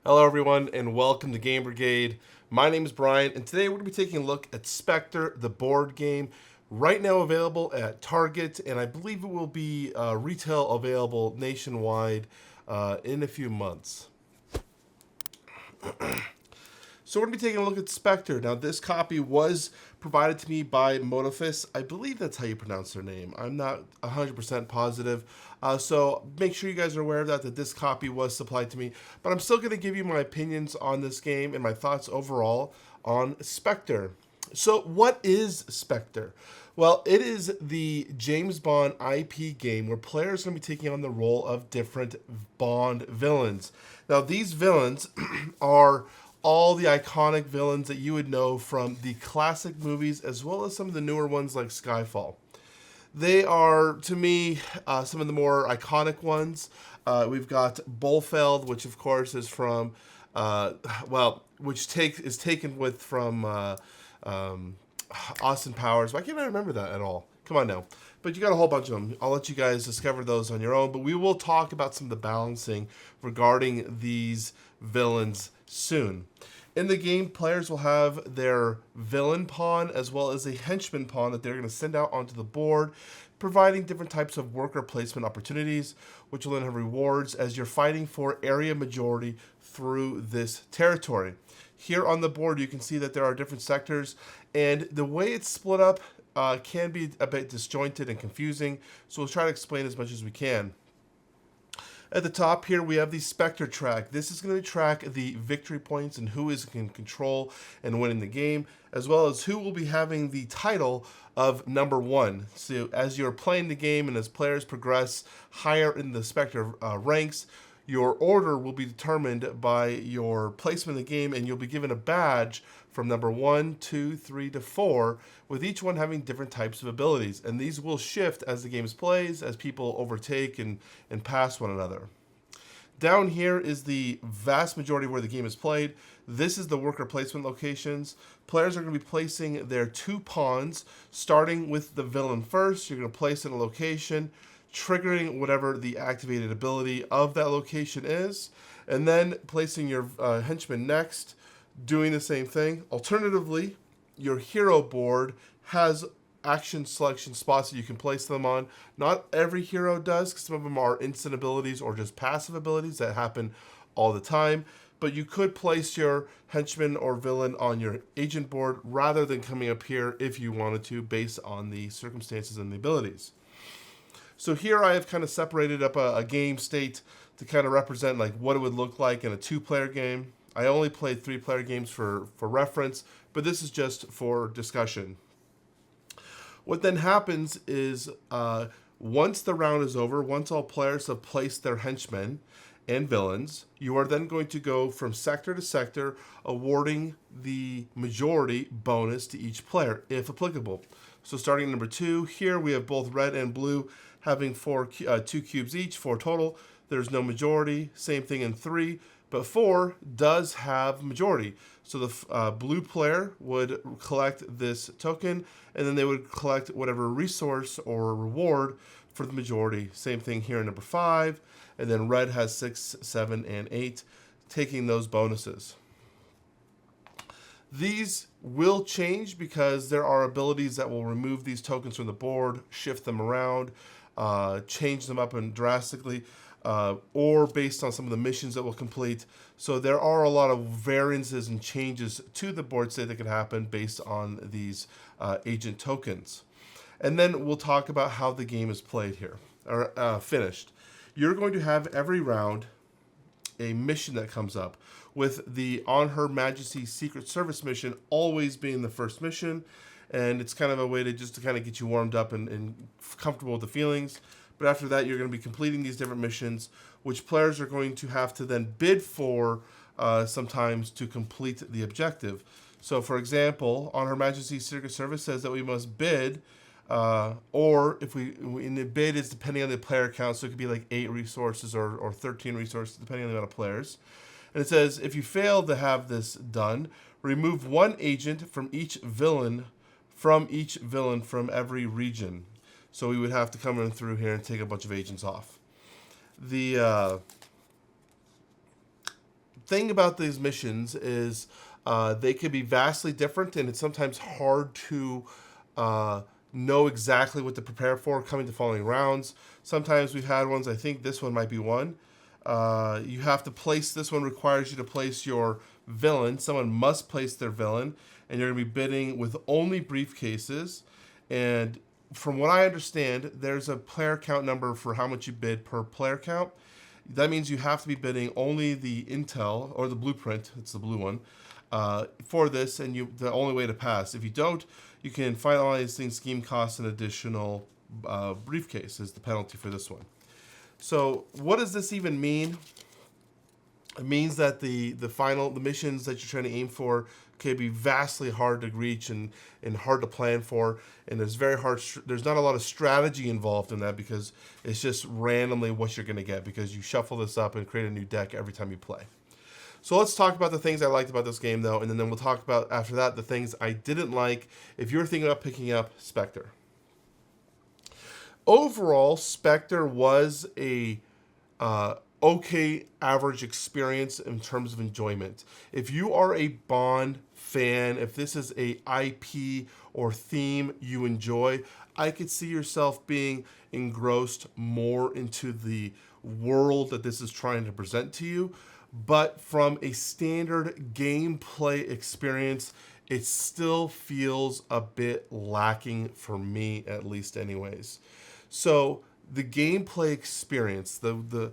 Hello everyone and welcome to Game Brigade. My name is Brian and today we're going to be taking a look at Spectre, the board game. Right now available at Target, and I believe it will be retail available nationwide in a few months. So we're going to be taking a look at Spectre. Now this copy was provided to me by Modifus. I believe that's how you pronounce their name. I'm not 100% positive. So make sure you guys are aware of that this copy was supplied to me. But I'm still going to give you my opinions on this game and my thoughts overall on Spectre. So what is Spectre? Well, it is the James Bond IP game where players are going to be taking on the role of different Bond villains. Now these villains are all the iconic villains that you would know from the classic movies as well as some of the newer ones like Skyfall. They are, to me, some of the more iconic ones. We've got Blofeld, which of course is from, is taken with from Austin Powers. Why can't I remember that at all? Come on now. But you got a whole bunch of them. I'll let you guys discover those on your own. But we will talk about some of the balancing regarding these villains soon. In the game, players will have their villain pawn as well as a henchman pawn that they're going to send out onto the board, providing different types of worker placement opportunities, which will then have rewards as you're fighting for area majority through this territory. Here on the board, you can see that there are different sectors, and the way it's split up can be a bit disjointed and confusing, so we'll try to explain as much as we can. At the top here, we have the Spectre track. This is going to track the victory points and who is in control and winning the game, as well as who will be having the title of number one. So as you're playing the game and as players progress higher in the Spectre ranks, your order will be determined by your placement in the game, and you'll be given a badge from number 1, 2, 3 to 4, with each one having different types of abilities. And these will shift as the game plays, as people overtake and pass one another. Down here is the vast majority of where the game is played. This is the worker placement locations. Players are going to be placing their 2 pawns, starting with the villain first. You're going to place in a location, triggering whatever the activated ability of that location is, and then placing your henchman next, doing the same thing. Alternatively, your hero board has action selection spots that you can place them on. Not every hero does, because some of them are instant abilities or just passive abilities that happen all the time, but you could place your henchman or villain on your agent board rather than coming up here if you wanted to, based on the circumstances and the abilities. So here I have kind of separated up a game state to kind of represent like what it would look like in a 2-player game. I only played 3-player games for reference, but this is just for discussion. What then happens is once the round is over, once all players have placed their henchmen and villains, you are then going to go from sector to sector, awarding the majority bonus to each player, if applicable. So starting at number 2, here we have both red and blue having 2 cubes each, 4 total. There's no majority. Same thing in 3, but 4 does have majority. So the blue player would collect this token, and then they would collect whatever resource or reward for the majority. Same thing here in number 5, and then red has 6, 7, and 8, taking those bonuses. These will change because there are abilities that will remove these tokens from the board, shift them around, change them up and drastically, or based on some of the missions that we'll complete. So there are a lot of variances and changes to the board state that can happen based on these agent tokens. And then we'll talk about how the game is played here, or finished. You're going to have every round a mission that comes up, with the On Her Majesty's Secret Service mission always being the first mission, and it's kind of a way to just to kind of get you warmed up and comfortable with the feelings. But after that, you're going to be completing these different missions, which players are going to have to then bid for sometimes to complete the objective. So, for example, On Her Majesty's Secret Service says that we must bid, or if we in the bid is depending on the player count, so it could be like 8 resources or 13 resources, depending on the amount of players. And it says, if you fail to have this done, remove 1 agent from each villain from every region. So we would have to come in through here and take a bunch of agents off. The thing about these missions is they can be vastly different, and it's sometimes hard to know exactly what to prepare for coming to following rounds. Sometimes we've had ones, I think this one might be one. You have to place, this one requires you to place your villain. Someone must place their villain, and you're going to be bidding with only briefcases. And from what I understand, there's a player count number for how much you bid per player count. That means you have to be bidding only the intel or the blueprint, it's the blue one, for this, and the only way to pass. If you don't, you can finalize things, scheme costs, an additional briefcase is the penalty for this one. So what does this even mean? It means that the missions that you're trying to aim for can be vastly hard to reach and hard to plan for, and there's not a lot of strategy involved in that because it's just randomly what you're going to get because you shuffle this up and create a new deck every time you play. So let's talk about the things I liked about this game, though, and then we'll talk about, after that, the things I didn't like if you're thinking about picking up Spectre. Overall, Spectre was a okay average experience in terms of enjoyment. If you are a Bond fan, if this is a IP or theme you enjoy, I could see yourself being engrossed more into the world that this is trying to present to you. But from a standard gameplay experience, it still feels a bit lacking for me, at least anyways. So the gameplay experience, the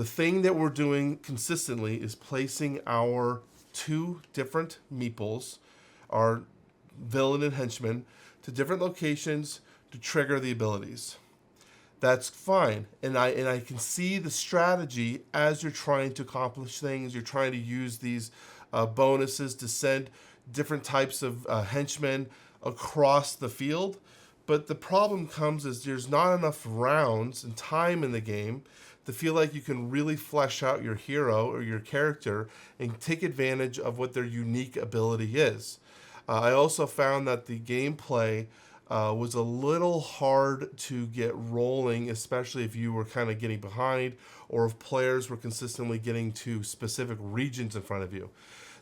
thing that we're doing consistently is placing our two different meeples, our villain and henchman, to different locations to trigger the abilities. That's fine, and I can see the strategy as you're trying to accomplish things. You're trying to use these bonuses to send different types of henchmen across the field. But the problem comes is there's not enough rounds and time in the game to feel like you can really flesh out your hero or your character and take advantage of what their unique ability is. I also found that the gameplay was a little hard to get rolling, especially if you were kind of getting behind or if players were consistently getting to specific regions in front of you.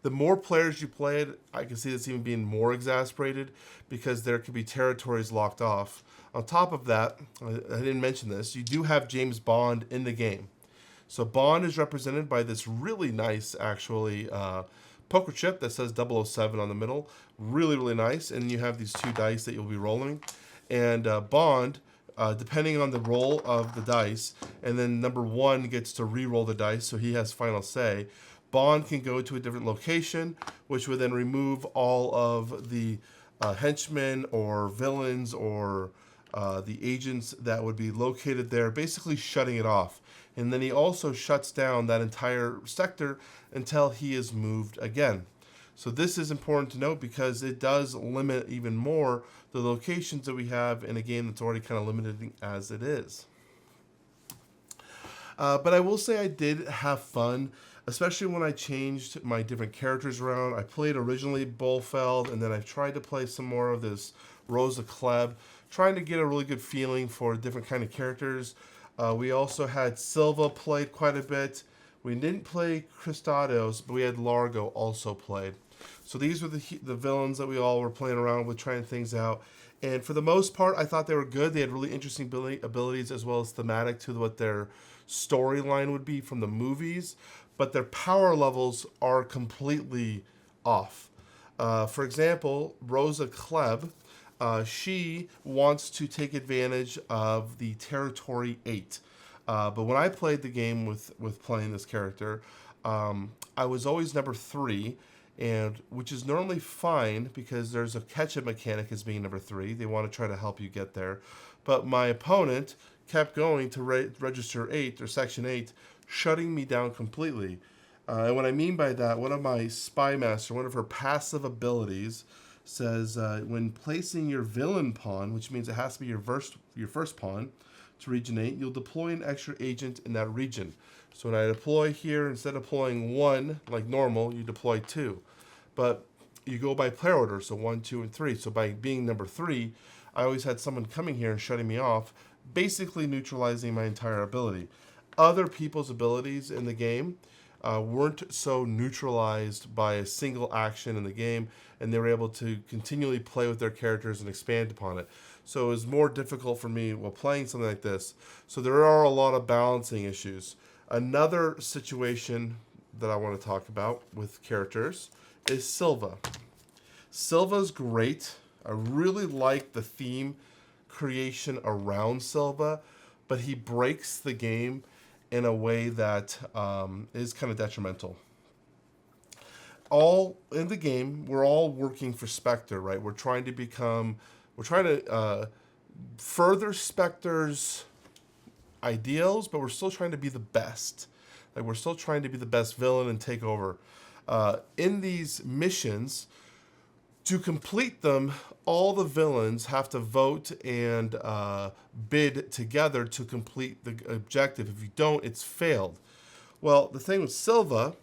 The more players you played, I can see this even being more exasperated because there could be territories locked off. On top of that, I didn't mention this, you do have James Bond in the game. So Bond is represented by this really nice, actually, poker chip that says 007 on the middle. Really, really nice. And you have these two dice that you'll be rolling. And Bond, depending on the roll of the dice, and then number one gets to re-roll the dice, so he has final say. Bond can go to a different location, which would then remove all of the henchmen or villains or the agents that would be located there, basically shutting it off. And then he also shuts down that entire sector until he is moved again. So this is important to note because it does limit even more the locations that we have in a game that's already kind of limited as it is. But I will say I did have fun, especially when I changed my different characters around. I played originally Bolfeld, and then I've tried to play some more of this Rosa Klebb, trying to get a really good feeling for different kind of characters. We also had Silva played quite a bit. We didn't play Christados, but we had Largo also played. So these were the villains that we all were playing around with, trying things out. And for the most part, I thought they were good. They had really interesting abilities as well as thematic to what their storyline would be from the movies. But their power levels are completely off. For example, Rosa Klebb, she wants to take advantage of the Territory 8. But when I played the game with playing this character, I was always number 3, and which is normally fine because there's a catch-up mechanic as being number 3. They want to try to help you get there. But my opponent kept going to register 8 or section 8, shutting me down completely. And what I mean by that, one of my Spy Master, one of her passive abilities, says when placing your villain pawn, which means it has to be your first pawn, to region 8, you'll deploy an extra agent in that region. So when I deploy here, instead of deploying 1 like normal, you deploy 2. But you go by player order, so 1, 2, and 3. So by being number 3, I always had someone coming here and shutting me off, basically neutralizing my entire ability. Other people's abilities in the game weren't so neutralized by a single action in the game, and they were able to continually play with their characters and expand upon it. So it was more difficult for me while playing something like this. So there are a lot of balancing issues. Another situation that I want to talk about with characters is Silva. Silva's great. I really like the theme creation around Silva, but he breaks the game in a way that is kind of detrimental. All in the game, we're all working for Spectre, right? We're trying to further Spectre's ideals, but we're still trying to be the best. Like, we're still trying to be the best villain and take over. In these missions, to complete them, all the villains have to vote and bid together to complete the objective. If you don't, it's failed. Well, the thing with Silva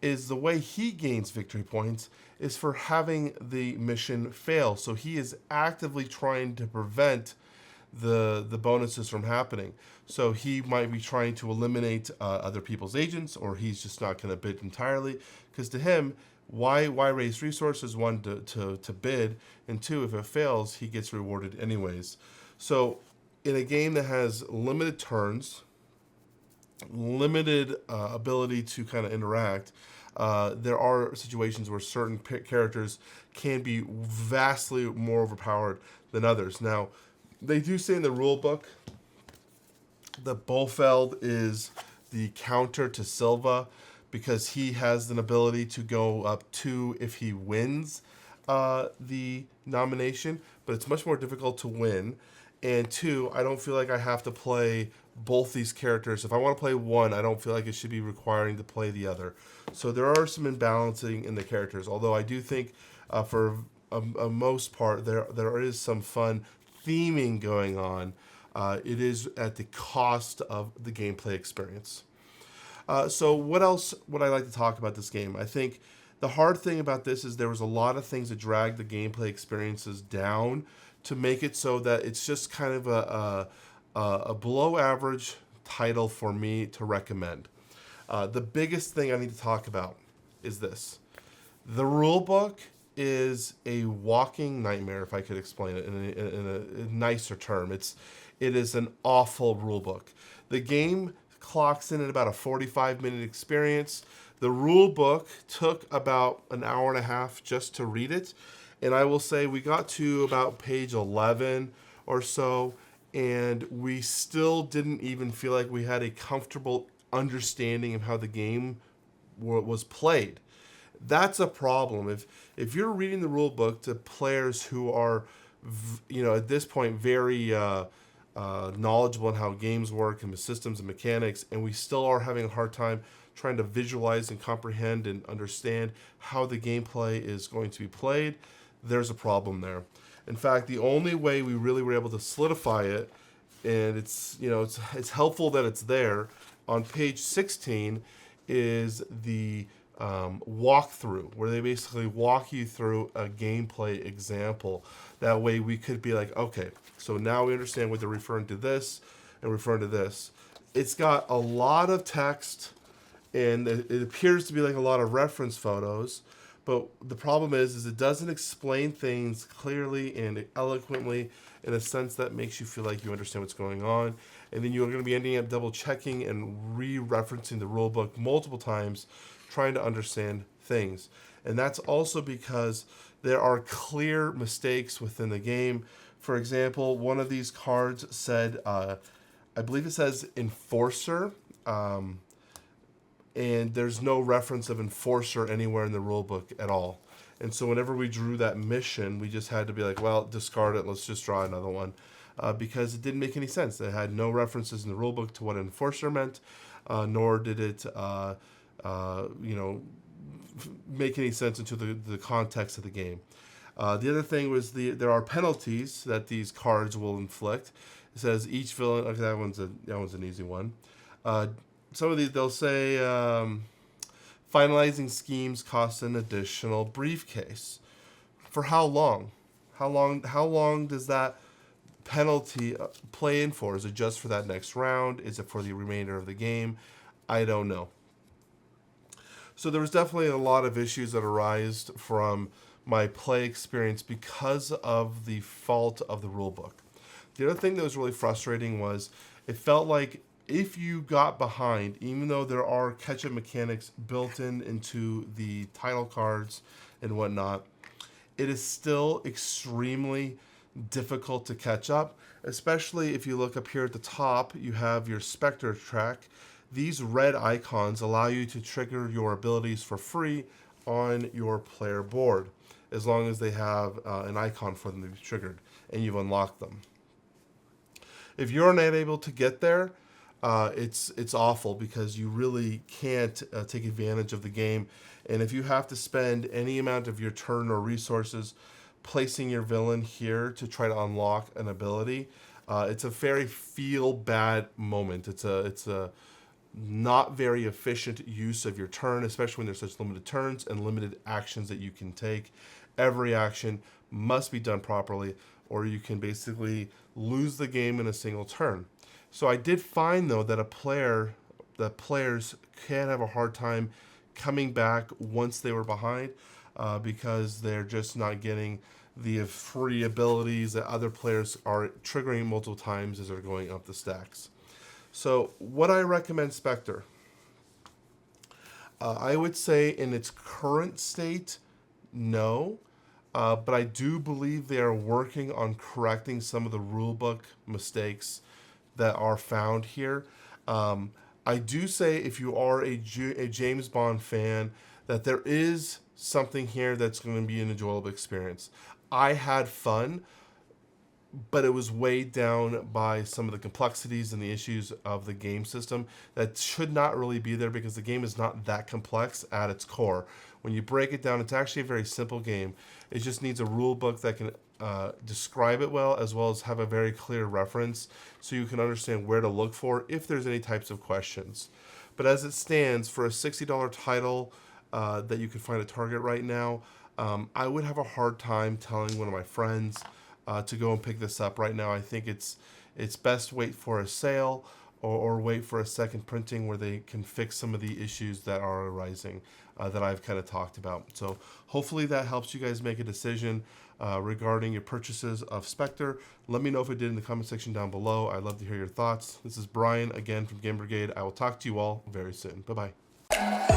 is the way he gains victory points is for having the mission fail. So he is actively trying to prevent the bonuses from happening. So he might be trying to eliminate other people's agents, or he's just not going to bid entirely. Because to him, why raise resources? One, to bid, and two, if it fails, he gets rewarded anyways. So in a game that has limited turns, limited ability to kind of interact, there are situations where certain characters can be vastly more overpowered than others. Now, they do say in the rule book that Bolfeld is the counter to Silva, because he has an ability to go up 2 if he wins the nomination, but it's much more difficult to win. And 2, I don't feel like I have to play both these characters. If I want to play one, I don't feel like it should be requiring to play the other. So there are some imbalancing in the characters, although I do think for a most part there is some fun theming going on. It is at the cost of the gameplay experience. So what else would I like to talk about this game? I think the hard thing about this is there was a lot of things that dragged the gameplay experiences down to make it so that it's just kind of a below average title for me to recommend. The biggest thing I need to talk about is this. The rulebook is a walking nightmare, if I could explain it in a nicer term. It is an awful rulebook. The game clocks in at about a 45-minute experience. The rule book took about an hour and a half just to read it. And I will say we got to about page 11 or so, and we still didn't even feel like we had a comfortable understanding of how the game was played. That's a problem. If you're reading the rule book to players who are, at this point very knowledgeable in how games work and the systems and mechanics, and we still are having a hard time trying to visualize and comprehend and understand how the gameplay is going to be played, there's a problem there. In fact, the only way we really were able to solidify it, and it's helpful that it's there, on page 16 is the walkthrough, where they basically walk you through a gameplay example. That way we could be like, okay, so now we understand what they're referring to this and referring to this. It's got a lot of text, and it appears to be like a lot of reference photos, but the problem is it doesn't explain things clearly and eloquently in a sense that makes you feel like you understand what's going on. And then you're going to be ending up double checking and re-referencing the rulebook multiple times, trying to understand things. And that's also because there are clear mistakes within the game. For example, one of these cards said, I believe it says Enforcer, and there's no reference of Enforcer anywhere in the rulebook at all. And so whenever we drew that mission, we just had to be like, well, discard it, let's just draw another one. Because it didn't make any sense. It had no references in the rulebook to what Enforcer meant, nor did it make any sense into the context of the game. The other thing was there are penalties that these cards will inflict. It says each villain. Okay, that one's an easy one. Some of these they'll say finalizing schemes cost an additional briefcase. For how long? How long does that penalty play in for? Is it just for that next round? Is it for the remainder of the game? I don't know. So there was definitely a lot of issues that arise from my play experience because of the fault of the rulebook. The other thing that was really frustrating was it felt like if you got behind, even though there are catch-up mechanics built into the title cards and whatnot, it is still extremely difficult to catch up, especially if you look up here at the top, you have your Spectre track. These red icons allow you to trigger your abilities for free on your player board, as long as they have an icon for them to be triggered and you've unlocked them. If you're not able to get there, it's awful because you really can't take advantage of the game. And if you have to spend any amount of your turn or resources placing your villain here to try to unlock an ability, it's a very feel bad moment. It's a not very efficient use of your turn, especially when there's such limited turns and limited actions that you can take. Every action must be done properly, or you can basically lose the game in a single turn. So I did find, though, that players can have a hard time coming back once they were behind because they're just not getting the free abilities that other players are triggering multiple times as they're going up the stacks. So would I recommend Spectre? I would say in its current state, no. But I do believe they are working on correcting some of the rulebook mistakes that are found here. I do say if you are a James Bond fan, that there is something here that's going to be an enjoyable experience. I had fun, but it was weighed down by some of the complexities and the issues of the game system that should not really be there because the game is not that complex at its core. When you break it down, it's actually a very simple game. It just needs a rule book that can describe it well as have a very clear reference so you can understand where to look for if there's any types of questions. But as it stands, for a $60 title that you can find at Target right now, I would have a hard time telling one of my friends to go and pick this up right now. I think it's best wait for a sale or wait for a second printing where they can fix some of the issues that are arising that I've kind of talked about. So hopefully that helps you guys make a decision regarding your purchases of Spectre. Let me know if it did in the comment section down below. I'd love to hear your thoughts. This is Brian again from Game Brigade. I will talk to you all very soon. Bye-bye.